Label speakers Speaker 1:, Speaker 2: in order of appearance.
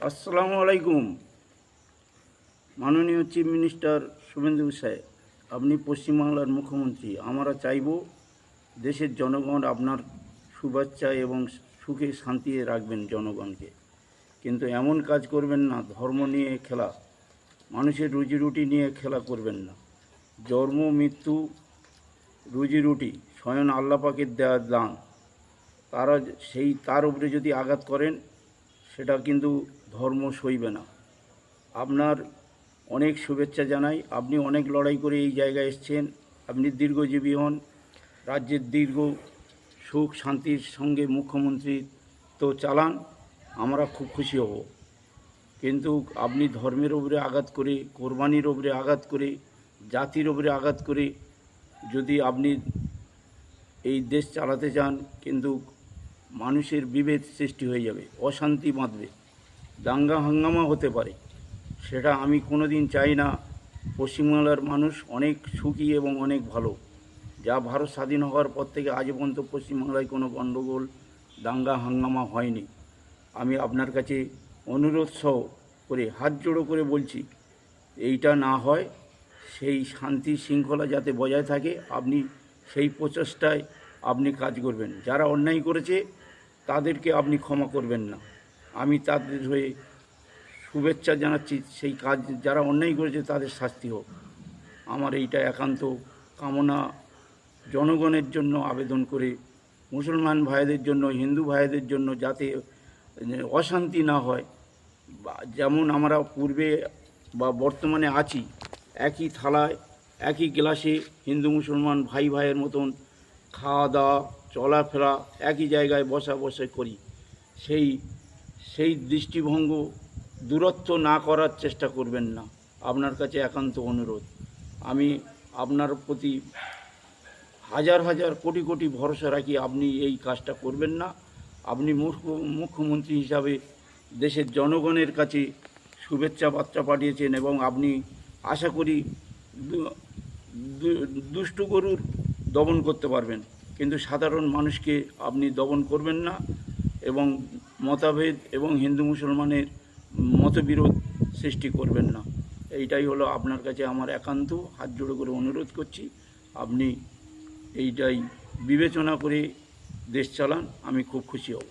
Speaker 1: আসসালামু আলাইকুম। মাননীয় চিফ মিনিস্টার শুভেন্দু সাহেব, আপনি পশ্চিমবাংলার মুখ্যমন্ত্রী। আমরা চাইব দেশের জনগণ আপনার শুভেচ্ছা এবং সুখে শান্তিতে রাখবেন জনগণকে, কিন্তু এমন কাজ করবেন না ধর্ম নিয়ে খেলা, মানুষের রুজি রুটি নিয়ে খেলা করবেন না। জন্ম মৃত্যু রুজি রুটি স্বয়ং আল্লাহ পাকের দেওয়া দান, তার উপরে যদি আঘাত করেন সেটা কিন্তু ধর্ম সইবে না। আপনার অনেক শুভেচ্ছা জানাই। আপনি অনেক লড়াই করে এই জায়গায় এসেছেন। আপনি দীর্ঘজীবী হন, রাজ্যের দীর্ঘ সুখ শান্তির সঙ্গে মুখ্যমন্ত্রী তো চালান, আমরা খুব খুশি হব। কিন্তু আপনি ধর্মের উপরে আঘাত করে, কোরবানির উপরে আঘাত করে, জাতির উপরে আঘাত করে যদি আপনি এই দেশ চালাতে চান, কিন্তু মানুষের বিভেদ সৃষ্টি হয়ে যাবে, অশান্তি বাঁধবে, দাঙ্গা হাঙ্গামা হতে পারে। সেটা আমি কোনো দিন চাই না। পশ্চিমবাংলার মানুষ অনেক সুখী এবং অনেক ভালো। যা ভারত স্বাধীন হওয়ার পর থেকে আজ পর্যন্ত পশ্চিমবাংলায় কোনো গণ্ডগোল দাঙ্গা হাঙ্গামা হয়নি। আমি আপনার কাছে অনুরোধ সহ করে হাত জোড়ো করে বলছি, এইটা না হয়, সেই শান্তি শৃঙ্খলা যাতে বজায় থাকে, আপনি সেই প্রচেষ্টায় আপনি কাজ করবেন। যারা অন্যায় করেছে তাদেরকে আপনি ক্ষমা করবেন না। আমি তাদের হয়ে শুভেচ্ছা জানাচ্ছি, সেই কাজ যারা অন্যায় করেছে তাদের শাস্তি হোক, আমার এইটা একান্ত কামনা। জনগণের জন্য আবেদন করে, মুসলমান ভাইদের জন্য, হিন্দু ভাইদের জন্য যাতে অশান্তি না হয়, যেমন আমরা পূর্বে বা বর্তমানে আছি, একই থালায় একই গ্লাসে হিন্দু মুসলমান ভাই ভাইয়ের মতন খাওয়া দাওয়া চলাফেরা একই জায়গায় বসা করি, সেই দৃষ্টিভঙ্গ দূরত্ব না করার চেষ্টা করবেন না। আপনার কাছে একান্ত অনুরোধ। আমি আপনার প্রতি হাজার হাজার কোটি কোটি ভরসা রাখি, আপনি এই কাজটা করবেন না। আপনি মুখ্যমন্ত্রী হিসাবে দেশের জনগণের কাছে শুভেচ্ছা বার্তা পাঠিয়েছেন এবং আপনি আশা করি দুষ্টু গরুর দমন করতে পারবেন, কিন্তু সাধারণ মানুষকে আপনি দমন করবেন না এবং মতভেদ এবং হিন্দু মুসলমানের মতবিরোধ সৃষ্টি করবেন না। এইটাই হলো আপনার কাছে আমার একান্ত হাত জোড়ো করে অনুরোধ করছি। আপনি এইটাই বিবেচনা করে দেশ চালান, আমি খুব খুশি হব।